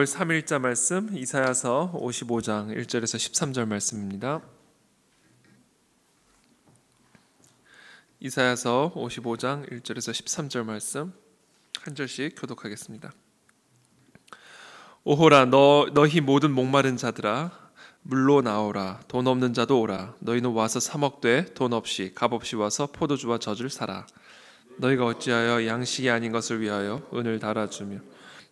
6월 3일자 말씀 이사야서 55장 1절에서 13절 말씀입니다. 이사야서 55장 1절에서 13절 말씀 한 절씩 교독하겠습니다. 오호라 너희 모든 목마른 자들아 물로 나오라. 돈 없는 자도 오라. 너희는 와서 사 먹되 돈 없이 값 없이 와서 포도주와 젖을 사라. 너희가 어찌하여 양식이 아닌 것을 위하여 은을 달아주며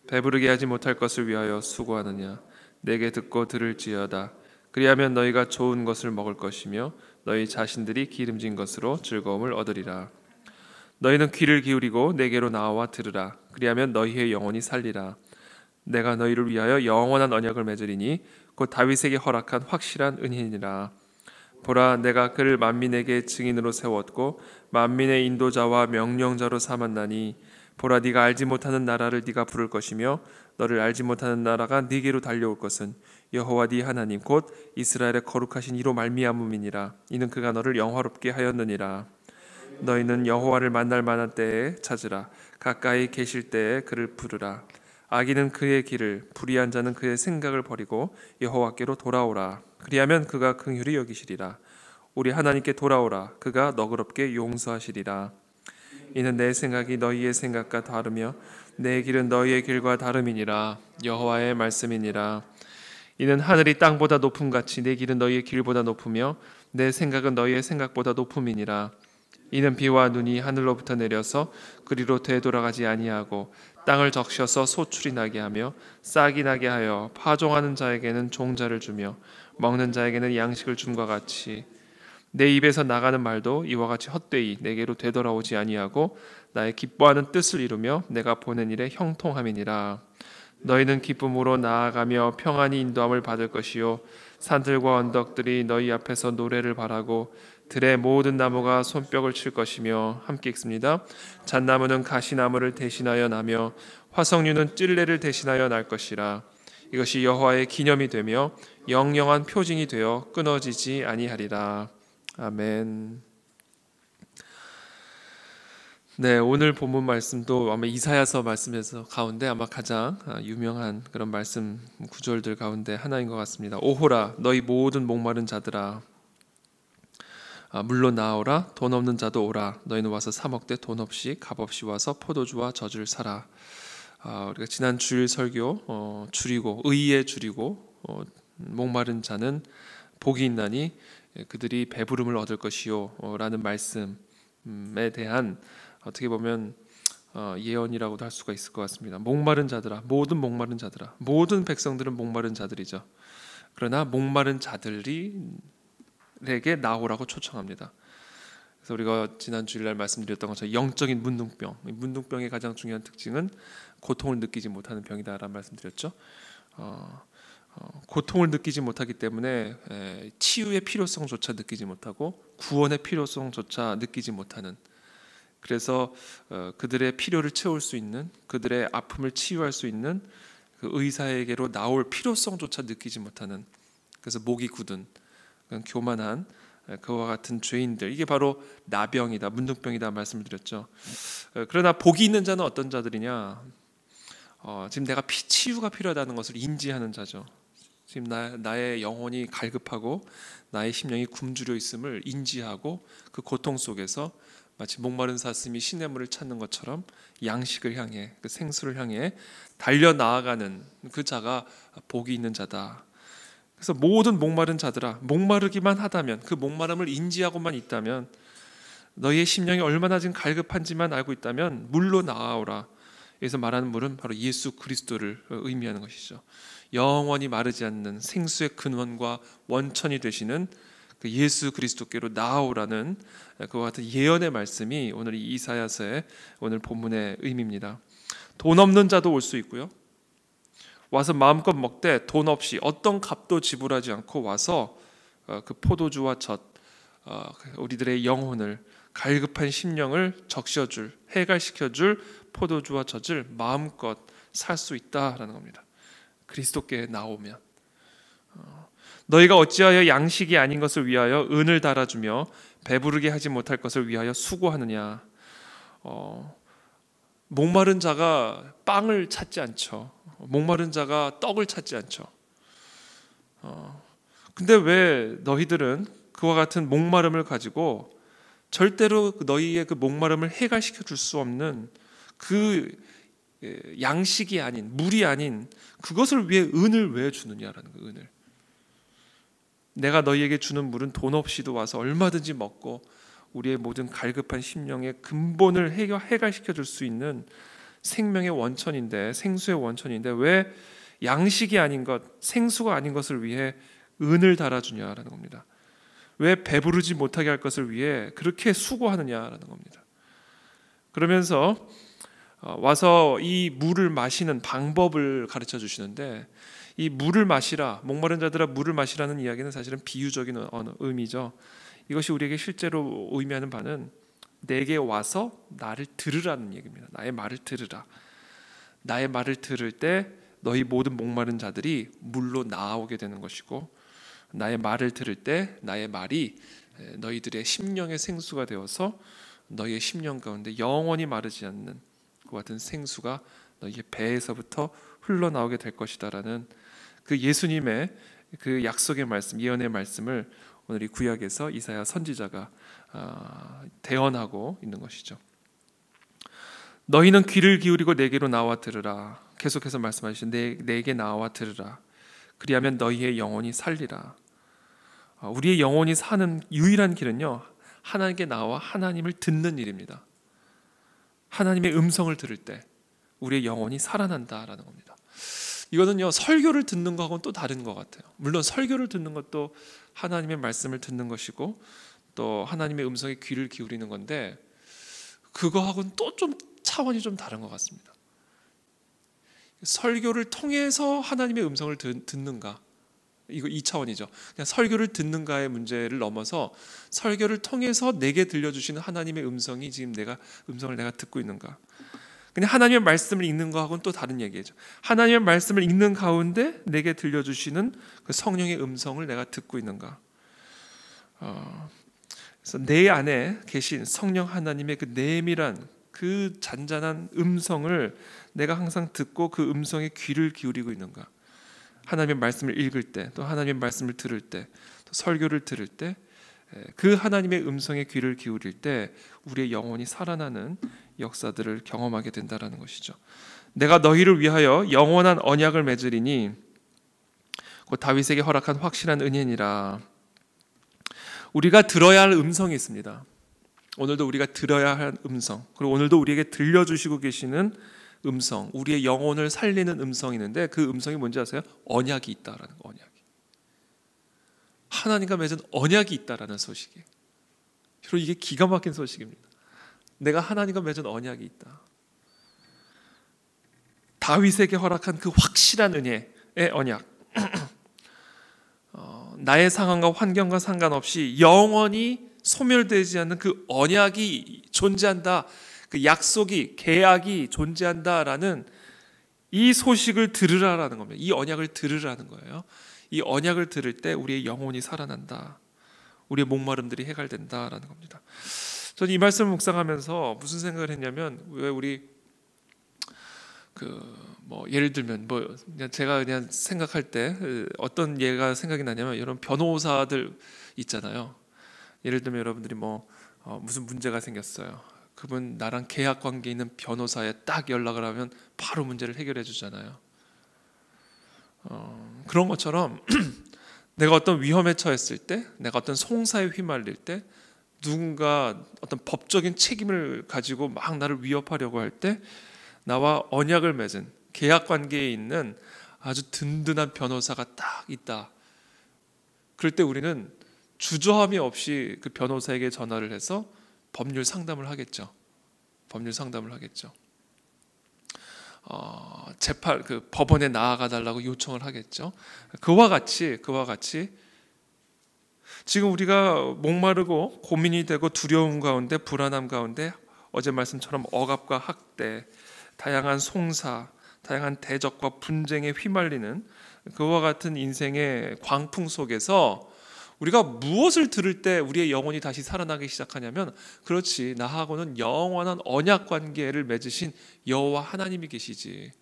배부르게 하지 못할 것을 위하여 수고하느냐. 내게 듣고 들을지어다. 그리하면 너희가 좋은 것을 먹을 것이며 너희 자신들이 기름진 것으로 즐거움을 얻으리라. 너희는 귀를 기울이고 내게로 나와 들으라. 그리하면 너희의 영혼이 살리라. 내가 너희를 위하여 영원한 언약을 맺으리니 곧 다윗에게 허락한 확실한 은혜니라. 보라, 내가 그를 만민에게 증인으로 세웠고 만민의 인도자와 명령자로 삼았나니 보라, 네가 알지 못하는 나라를 네가 부를 것이며 너를 알지 못하는 나라가 네게로 달려올 것은 여호와 네 하나님 곧 이스라엘의 거룩하신 이로 말미암음이니라. 이는 그가 너를 영화롭게 하였느니라. 너희는 여호와를 만날 만한 때에 찾으라. 가까이 계실 때에 그를 부르라. 악인은 그의 길을, 불의한 자는 그의 생각을 버리고 여호와께로 돌아오라. 그리하면 그가 긍휼히 여기시리라. 우리 하나님께 돌아오라. 그가 너그럽게 용서하시리라. 이는 내 생각이 너희의 생각과 다르며 내 길은 너희의 길과 다름이니라. 여호와의 말씀이니라. 이는 하늘이 땅보다 높음같이 내 길은 너희의 길보다 높으며 내 생각은 너희의 생각보다 높음이니라. 이는 비와 눈이 하늘로부터 내려서 그리로 되돌아가지 아니하고 땅을 적셔서 소출이 나게 하며 싹이 나게 하여 파종하는 자에게는 종자를 주며 먹는 자에게는 양식을 줌과 같이 내 입에서 나가는 말도 이와 같이 헛되이 내게로 되돌아오지 아니하고 나의 기뻐하는 뜻을 이루며 내가 보낸 일에 형통함이니라. 너희는 기쁨으로 나아가며 평안히 인도함을 받을 것이요 산들과 언덕들이 너희 앞에서 노래를 바라고 들의 모든 나무가 손뼉을 칠 것이며 함께 읽습니다. 잣나무는 가시나무를 대신하여 나며 화석류는 찔레를 대신하여 날 것이라. 이것이 여호와의 기념이 되며 영영한 표징이 되어 끊어지지 아니하리라. 아멘. 네, 오늘 본문 말씀도 아마 이사야서 말씀에서 가운데 아마 가장 유명한 그런 말씀 구절들 가운데 하나인 것 같습니다. 오호라 너희 모든 목마른 자들아 물로 나오라. 돈 없는 자도 오라. 너희는 와서 사 먹되 돈 없이 값 없이 와서 포도주와 젖을 사라. 우리가 지난 주일 설교 줄이고 의에 줄이고 목마른 자는 복이 있나니 그들이 배부름을 얻을 것이요 라는 말씀에 대한 어떻게 보면 예언이라고도 할 수가 있을 것 같습니다. 목마른 자들아, 모든 목마른 자들아, 모든 백성들은 목마른 자들이죠. 그러나 목마른 자들에게 나오라고 초청합니다. 그래서 우리가 지난 주일날 말씀드렸던 것처럼 영적인 문둥병, 문둥병의 가장 중요한 특징은 고통을 느끼지 못하는 병이다라는 말씀드렸죠. 고통을 느끼지 못하기 때문에 치유의 필요성조차 느끼지 못하고 구원의 필요성조차 느끼지 못하는, 그래서 그들의 필요를 채울 수 있는, 그들의 아픔을 치유할 수 있는 그 의사에게로 나올 필요성조차 느끼지 못하는, 그래서 목이 굳은 교만한 그와 같은 죄인들, 이게 바로 나병이다, 문둥병이다 말씀을 드렸죠. 그러나 복이 있는 자는 어떤 자들이냐? 지금 내가 치유가 필요하다는 것을 인지하는 자죠. 지금 나의 영혼이 갈급하고 나의 심령이 굶주려 있음을 인지하고 그 고통 속에서 마치 목마른 사슴이 시냇물을 찾는 것처럼 양식을 향해, 그 생수를 향해 달려 나아가는 그 자가 복이 있는 자다. 그래서 모든 목마른 자들아, 목마르기만 하다면, 그 목마름을 인지하고만 있다면, 너희의 심령이 얼마나 지금 갈급한지만 알고 있다면 물로 나아오라. 여기서 말하는 물은 바로 예수 그리스도를 의미하는 것이죠. 영원히 마르지 않는 생수의 근원과 원천이 되시는 그 예수 그리스도께로 나아오라는 그와 같은 예언의 말씀이 오늘 이 이사야서의 오늘 본문의 의미입니다. 돈 없는 자도 올 수 있고요, 와서 마음껏 먹되 돈 없이 어떤 값도 지불하지 않고 와서 그 포도주와 젖, 우리들의 영혼을, 갈급한 심령을 적셔줄, 해갈시켜줄 포도주와 젖을 마음껏 살 수 있다라는 겁니다. 그리스도께 나오면. 너희가 어찌하여 양식이 아닌 것을 위하여 은을 달아주며 배부르게 하지 못할 것을 위하여 수고하느냐. 목마른 자가 빵을 찾지 않죠. 목마른 자가 떡을 찾지 않죠. 근데 왜 너희들은 그와 같은 목마름을 가지고 절대로 너희의 그 목마름을 해결시켜 줄 수 없는 그 양식이 아닌, 물이 아닌 그것을 위해 은을 왜 주느냐라는 그 은을. 내가 너희에게 주는 물은 돈 없이도 와서 얼마든지 먹고 우리의 모든 갈급한 심령의 근본을 해결시켜 줄 수 있는 생명의 원천인데, 생수의 원천인데 왜 양식이 아닌 것, 생수가 아닌 것을 위해 은을 달아주냐라는 겁니다. 왜 배부르지 못하게 할 것을 위해 그렇게 수고하느냐라는 겁니다. 그러면서 와서 이 물을 마시는 방법을 가르쳐 주시는데, 이 물을 마시라, 목마른 자들아 물을 마시라는 이야기는 사실은 비유적인 의미죠. 이것이 우리에게 실제로 의미하는 바는 내게 와서 나를 들으라는 얘기입니다. 나의 말을 들으라. 나의 말을 들을 때 너희 모든 목마른 자들이 물로 나오게 되는 것이고, 나의 말을 들을 때 나의 말이 너희들의 심령의 생수가 되어서 너희의 심령 가운데 영원히 마르지 않는 그 같은 생수가 너희의 배에서부터 흘러나오게 될 것이다라는 그 예수님의 그 약속의 말씀, 예언의 말씀을 오늘 이 구약에서 이사야 선지자가 대언하고 있는 것이죠. 너희는 귀를 기울이고 내게로 나와 들으라. 계속해서 말씀하시죠. 내게 나와 들으라. 그리하면 너희의 영혼이 살리라. 우리의 영혼이 사는 유일한 길은요, 하나님께 나와 하나님을 듣는 일입니다. 하나님의 음성을 들을 때 우리의 영혼이 살아난다라는 겁니다. 이거는요, 설교를 듣는 거하고는 또 다른 것 같아요. 물론 설교를 듣는 것도 하나님의 말씀을 듣는 것이고 또 하나님의 음성에 귀를 기울이는 건데, 그거하고는 또 좀 차원이 좀 다른 것 같습니다. 설교를 통해서 하나님의 음성을 듣는가, 이거 2차원이죠. 그냥 설교를 듣는가의 문제를 넘어서 설교를 통해서 내게 들려주시는 하나님의 음성이 지금 음성을 내가 듣고 있는가. 그냥 하나님의 말씀을 읽는 거하고는 또 다른 얘기죠. 하나님의 말씀을 읽는 가운데 내게 들려주시는 그 성령의 음성을 내가 듣고 있는가. 그래서 내 안에 계신 성령 하나님의 그 내밀한 그 잔잔한 음성을 내가 항상 듣고 그 음성에 귀를 기울이고 있는가. 하나님의 말씀을 읽을 때, 또 하나님의 말씀을 들을 때, 또 설교를 들을 때, 그 하나님의 음성에 귀를 기울일 때 우리의 영혼이 살아나는 역사들을 경험하게 된다라는 것이죠. 내가 너희를 위하여 영원한 언약을 맺으리니 곧 다윗에게 허락한 확실한 은혜니라. 우리가 들어야 할 음성이 있습니다. 오늘도 우리가 들어야 할 음성, 그리고 오늘도 우리에게 들려주시고 계시는 음성, 우리의 영혼을 살리는 음성이 있는데, 그 음성이 뭔지 아세요? 언약이 있다라는 거. 언약이. 하나님과 맺은 언약이 있다라는 소식이에요. 여러분, 이게 기가 막힌 소식입니다. 내가 하나님과 맺은 언약이 있다. 다윗에게 허락한 그 확실한 은혜의 언약. 나의 상황과 환경과 상관없이 영원히 소멸되지 않는 그 언약이 존재한다. 그 약속이, 계약이 존재한다라는 이 소식을 들으라라는 겁니다. 이 언약을 들으라는 거예요. 이 언약을 들을 때 우리의 영혼이 살아난다. 우리의 목마름들이 해결된다라는 겁니다. 저는 이 말씀을 묵상하면서 무슨 생각을 했냐면, 왜 우리 예를 들면 제가 그냥 생각할 때 어떤 예가 생각이 나냐면, 여러분 변호사들 있잖아요. 예를 들면 여러분들이 무슨 문제가 생겼어요. 그분 나랑 계약 관계 있는 변호사에 딱 연락을 하면 바로 문제를 해결해 주잖아요. 그런 것처럼 내가 어떤 위험에 처했을 때, 내가 어떤 송사에 휘말릴 때, 누군가 어떤 법적인 책임을 가지고 막 나를 위협하려고 할 때 나와 언약을 맺은 계약 관계에 있는 아주 든든한 변호사가 딱 있다. 그럴 때 우리는 주저함이 없이 그 변호사에게 전화를 해서 법률 상담을 하겠죠. 법률 상담을 하겠죠. 법원에 나아가 달라고 요청을 하겠죠. 그와 같이 지금 우리가 목마르고 고민이 되고 두려움 가운데, 불안함 가운데, 어제 말씀처럼 억압과 학대, 다양한 송사, 다양한 대적과 분쟁에 휘말리는 그와 같은 인생의 광풍 속에서 우리가 무엇을 들을 때 우리의 영혼이 다시 살아나기 시작하냐면, 그렇지, 나하고는 영원한 언약 관계를 맺으신 여호와 하나님이 계시지.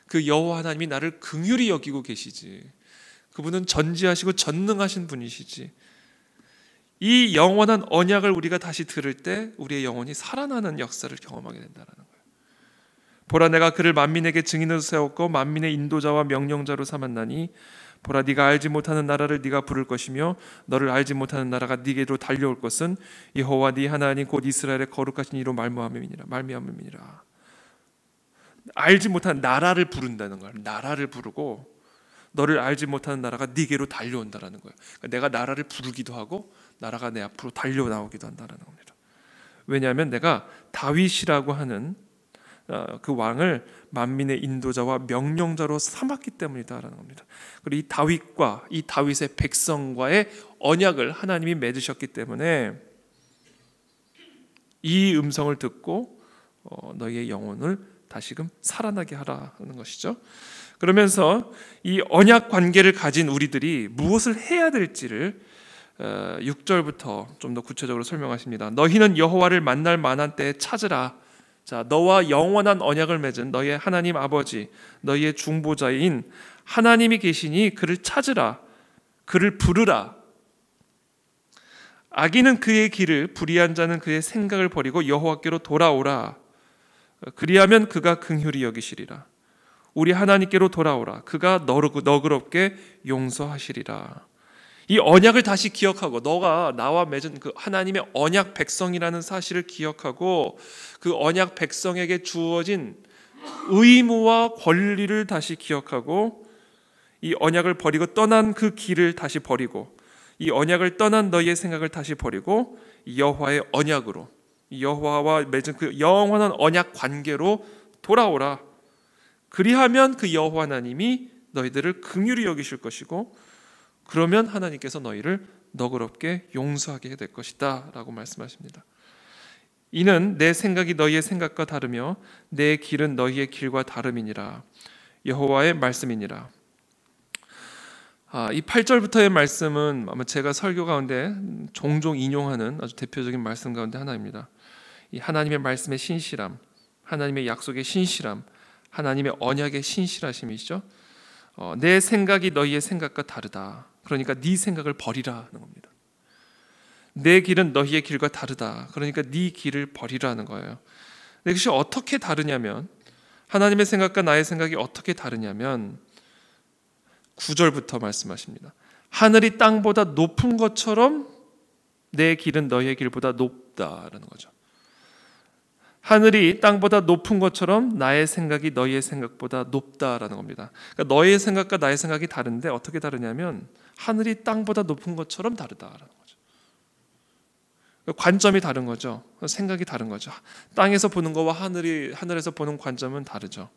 그 여호와 하나님이 나를 긍휼히 여기고 계시지. 그분은 전지하시고 전능하신 분이시지. 이 영원한 언약을 우리가 다시 들을 때 우리의 영혼이 살아나는 역사를 경험하게 된다는 거예요. 보라, 내가 그를 만민에게 증인으로 세웠고 만민의 인도자와 명령자로 삼았나니, 보라, 네가 알지 못하는 나라를 네가 부를 것이며 너를 알지 못하는 나라가 네게로 달려올 것은 여호와 네 하나님 곧 이스라엘의 거룩하신 이로 말미암음이니라. 알지 못하는 나라를 부른다는 거야. 나라를 부르고 너를 알지 못하는 나라가 네게로 달려온다라는 거예요. 그러니까 내가 나라를 부르기도 하고 나라가 내 앞으로 달려나오기도 한다는 겁니다. 왜냐하면 내가 다윗이라고 하는 그 왕을 만민의 인도자와 명령자로 삼았기 때문이다라는 겁니다. 그리고 이 다윗과 이 다윗의 백성과의 언약을 하나님이 맺으셨기 때문에 이 음성을 듣고 너희의 영혼을 다시금 살아나게 하라는 것이죠. 그러면서 이 언약 관계를 가진 우리들이 무엇을 해야 될지를 6절부터 좀 더 구체적으로 설명하십니다. 너희는 여호와를 만날 만한 때에 찾으라. 자, 너와 영원한 언약을 맺은 너희의 하나님 아버지, 너희의 중보자인 하나님이 계시니 그를 찾으라. 그를 부르라. 악인은 그의 길을, 불의한 자는 그의 생각을 버리고 여호와께로 돌아오라. 그리하면 그가 긍휼히 여기시리라. 우리 하나님께로 돌아오라. 그가 너그럽게 용서하시리라. 이 언약을 다시 기억하고, 너가 나와 맺은 그 하나님의 언약 백성이라는 사실을 기억하고, 그 언약 백성에게 주어진 의무와 권리를 다시 기억하고, 이 언약을 버리고 떠난 그 길을 다시 버리고, 이 언약을 떠난 너희의 생각을 다시 버리고 여호와의 언약으로, 여호와와 맺은 그 영원한 언약 관계로 돌아오라. 그리하면 그 여호와 하나님이 너희들을 긍휼히 여기실 것이고, 그러면 하나님께서 너희를 너그럽게 용서하게 될 것이다 라고 말씀하십니다. 이는 내 생각이 너희의 생각과 다르며 내 길은 너희의 길과 다름이니라. 여호와의 말씀이니라. 이 8절부터의 말씀은 아마 제가 설교 가운데 종종 인용하는 아주 대표적인 말씀 가운데 하나입니다. 이 하나님의 말씀의 신실함, 하나님의 약속의 신실함, 하나님의 언약의 신실하심이시죠. 내 생각이 너희의 생각과 다르다. 그러니까 네 생각을 버리라는 겁니다. 내 길은 너희의 길과 다르다. 그러니까 네 길을 버리라는 거예요. 이것이 어떻게 다르냐면, 하나님의 생각과 나의 생각이 어떻게 다르냐면 9절부터 말씀하십니다. 하늘이 땅보다 높은 것처럼 내 길은 너희의 길보다 높다라는 거죠. 하늘이 땅보다 높은 것처럼 나의 생각이 너희의 생각보다 높다라는 겁니다. 그러니까 너희의 생각과 나의 생각이 다른데 어떻게 다르냐면 하늘이 땅보다 높은 것처럼 다르다라는 거죠. 관점이 다른 거죠. 생각이 다른 거죠. 땅에서 보는 거와 하늘에서 보는 관점은 다르죠.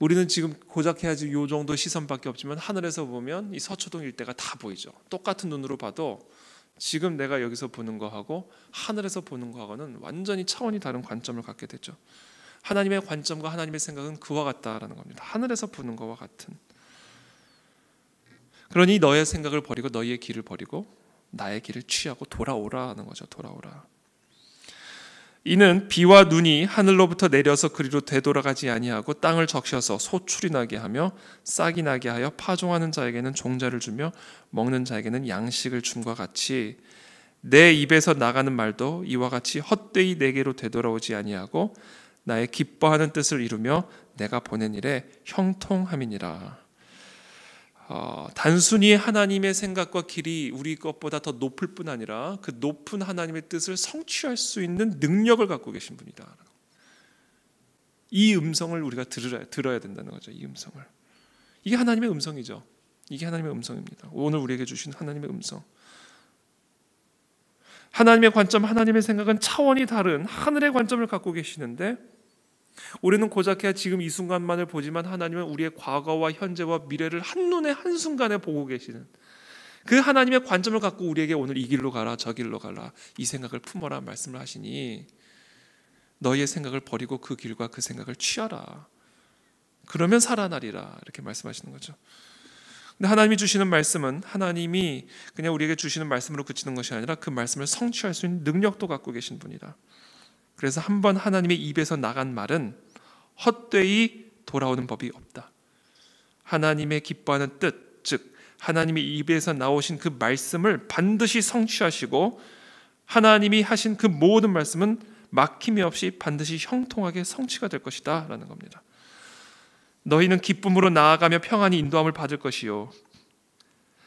우리는 지금 고작 해야지 요 정도 시선밖에 없지만 하늘에서 보면 이 서초동 일대가 다 보이죠. 똑같은 눈으로 봐도 지금 내가 여기서 보는 거하고 하늘에서 보는 거하고는 완전히 차원이 다른 관점을 갖게 되죠. 하나님의 관점과 하나님의 생각은 그와 같다라는 겁니다. 하늘에서 보는 거와 같은. 그러니 너의 생각을 버리고 너희의 길을 버리고 나의 길을 취하고 돌아오라는 거죠. 돌아오라. 이는 비와 눈이 하늘로부터 내려서 그리로 되돌아가지 아니하고 땅을 적셔서 소출이 나게 하며 싹이 나게 하여 파종하는 자에게는 종자를 주며 먹는 자에게는 양식을 줌과 같이 내 입에서 나가는 말도 이와 같이 헛되이 내게로 되돌아오지 아니하고 나의 기뻐하는 뜻을 이루며 내가 보낸 일에 형통함이니라. 단순히 하나님의 생각과 길이 우리 것보다 더 높을 뿐 아니라 그 높은 하나님의 뜻을 성취할 수 있는 능력을 갖고 계신 분이다. 이 음성을 우리가 들어야 된다는 거죠. 이 음성을. 이게 하나님의 음성이죠. 이게 하나님의 음성입니다. 오늘 우리에게 주신 하나님의 음성. 하나님의 관점, 하나님의 생각은 차원이 다른 하늘의 관점을 갖고 계시는데 우리는 고작해야 지금 이 순간만을 보지만 하나님은 우리의 과거와 현재와 미래를 한눈에 한순간에 보고 계시는 그 하나님의 관점을 갖고 우리에게 오늘 이 길로 가라 저 길로 가라 이 생각을 품어라 말씀을 하시니 너희의 생각을 버리고 그 길과 그 생각을 취하라. 그러면 살아나리라 이렇게 말씀하시는 거죠. 근데 하나님이 주시는 말씀은 하나님이 그냥 우리에게 주시는 말씀으로 그치는 것이 아니라 그 말씀을 성취할 수 있는 능력도 갖고 계신 분이다. 그래서 한번 하나님의 입에서 나간 말은 헛되이 돌아오는 법이 없다. 하나님의 기뻐하는 뜻, 즉 하나님의 입에서 나오신 그 말씀을 반드시 성취하시고 하나님이 하신 그 모든 말씀은 막힘이 없이 반드시 형통하게 성취가 될 것이다 라는 겁니다. 너희는 기쁨으로 나아가며 평안히 인도함을 받을 것이요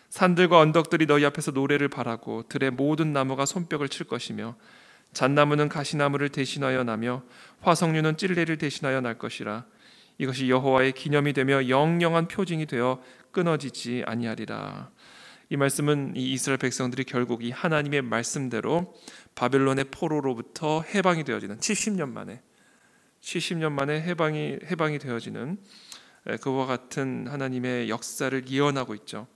산들과 언덕들이 너희 앞에서 노래를 바라고 들의 모든 나무가 손뼉을 칠 것이며 잣나무는 가시나무를 대신하여 나며 화석류는 찔레를 대신하여 날 것이라. 이것이 여호와의 기념이 되며 영영한 표징이 되어 끊어지지 아니하리라. 이 말씀은 이 이스라엘 백성들이 결국 이 하나님의 말씀대로 바벨론의 포로로부터 해방이 되어지는 70년 만에 해방이 되어지는 그와 같은 하나님의 역사를 예언하고 있죠.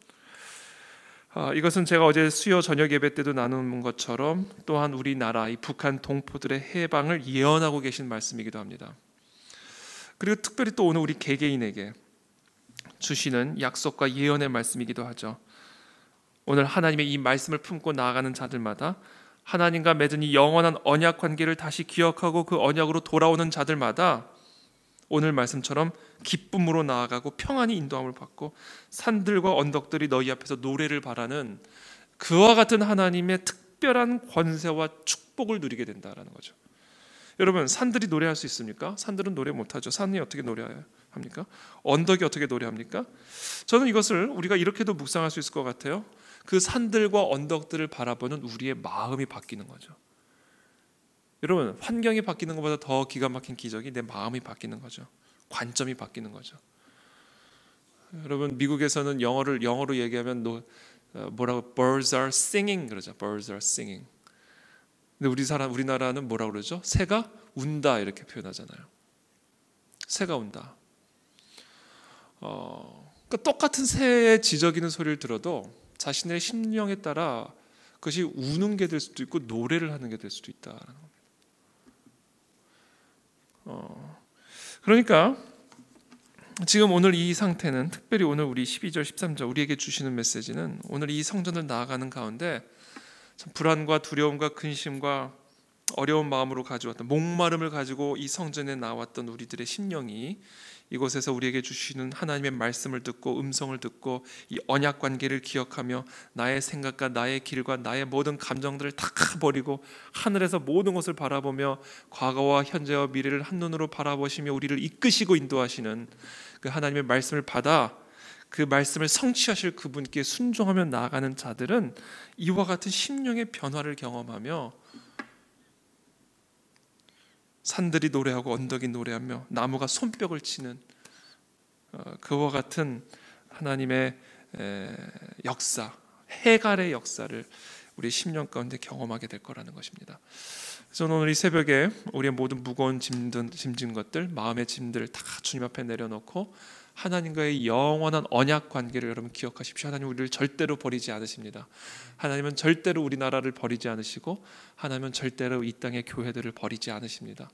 이것은 제가 어제 수요 저녁 예배 때도 나눈 것처럼 또한 우리나라 이 북한 동포들의 해방을 예언하고 계신 말씀이기도 합니다. 그리고 특별히 또 오늘 우리 개개인에게 주시는 약속과 예언의 말씀이기도 하죠. 오늘 하나님의 이 말씀을 품고 나아가는 자들마다 하나님과 맺은 이 영원한 언약 관계를 다시 기억하고 그 언약으로 돌아오는 자들마다 오늘 말씀처럼 기쁨으로 나아가고 평안히 인도함을 받고 산들과 언덕들이 너희 앞에서 노래를 바라는 그와 같은 하나님의 특별한 권세와 축복을 누리게 된다라는 거죠. 여러분, 산들이 노래할 수 있습니까? 산들은 노래 못하죠. 산이 어떻게 노래합니까? 언덕이 어떻게 노래합니까? 저는 이것을 우리가 이렇게도 묵상할 수 있을 것 같아요. 그 산들과 언덕들을 바라보는 우리의 마음이 바뀌는 거죠. 여러분, 환경이 바뀌는 것보다 더 기가 막힌 기적이 내 마음이 바뀌는 거죠. 관점이 바뀌는 거죠. 여러분, 미국에서는 영어로 얘기하면 뭐라고 birds are singing 그러죠. birds are singing. 근데 우리나라는 뭐라고 그러죠? 새가 운다 이렇게 표현하잖아요. 새가 운다. 그러니까 똑같은 새의 지저귀는 소리를 들어도 자신의 심령에 따라 그것이 우는 게 될 수도 있고 노래를 하는 게 될 수도 있다라는 겁니다. 그러니까 지금 오늘 이 상태는 특별히 오늘 우리 12절 13절 우리에게 주시는 메시지는 오늘 이 성전을 나아가는 가운데 참 불안과 두려움과 근심과 어려운 마음으로 가져왔던 목마름을 가지고 이 성전에 나왔던 우리들의 심령이 이곳에서 우리에게 주시는 하나님의 말씀을 듣고 음성을 듣고 이 언약 관계를 기억하며 나의 생각과 나의 길과 나의 모든 감정들을 다 버리고 하늘에서 모든 것을 바라보며 과거와 현재와 미래를 한눈으로 바라보시며 우리를 이끄시고 인도하시는 그 하나님의 말씀을 받아 그 말씀을 성취하실 그분께 순종하며 나아가는 자들은 이와 같은 심령의 변화를 경험하며 산들이 노래하고 언덕이 노래하며 나무가 손뼉을 치는 그와 같은 하나님의 역사, 해갈의 역사를 우리 심령 가운데 경험하게 될 거라는 것입니다. 그래서 오늘 이 새벽에 우리의 모든 무거운 짐진 것들, 마음의 짐들을 다 주님 앞에 내려놓고 하나님과의 영원한 언약 관계를 여러분 기억하십시오. 하나님 우리를 절대로 버리지 않으십니다. 하나님은 절대로 우리나라를 버리지 않으시고 하나님은 절대로 이 땅의 교회들을 버리지 않으십니다.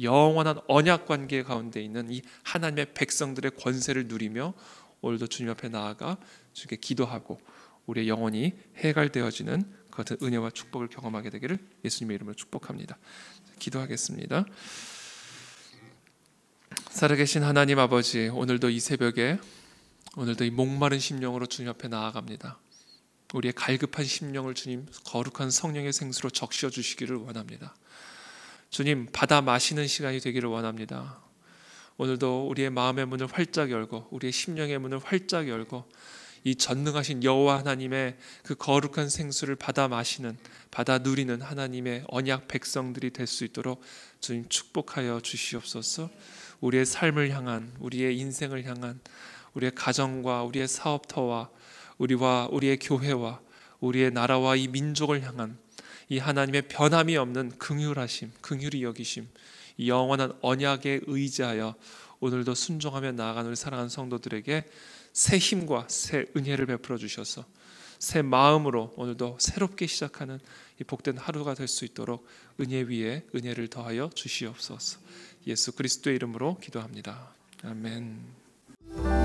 영원한 언약 관계 가운데 있는 이 하나님의 백성들의 권세를 누리며 오늘도 주님 앞에 나아가 주께 기도하고 우리의 영혼이 해갈되어지는 그 같은 은혜와 축복을 경험하게 되기를 예수님의 이름으로 축복합니다. 기도하겠습니다. 살아계신 하나님 아버지, 오늘도 이 새벽에 오늘도 이 목마른 심령으로 주님 앞에 나아갑니다. 우리의 갈급한 심령을 주님 거룩한 성령의 생수로 적셔 주시기를 원합니다. 주님, 받아 마시는 시간이 되기를 원합니다. 오늘도 우리의 마음의 문을 활짝 열고 우리의 심령의 문을 활짝 열고 이 전능하신 여호와 하나님의 그 거룩한 생수를 받아 마시는, 받아 누리는 하나님의 언약 백성들이 될 수 있도록 주님 축복하여 주시옵소서. 우리의 삶을 향한, 우리의 인생을 향한, 우리의 가정과 우리의 사업터와 우리의 교회와 우리의 나라와 이 민족을 향한 이 하나님의 변함이 없는 긍휼하심, 긍휼히 여기심, 이 영원한 언약에 의지하여 오늘도 순종하며 나아가는 우리 사랑하는 성도들에게 새 힘과 새 은혜를 베풀어 주셔서 새 마음으로 오늘도 새롭게 시작하는 이 복된 하루가 될 수 있도록 은혜 위에 은혜를 더하여 주시옵소서. 예수 그리스도의 이름으로 기도합니다. 아멘.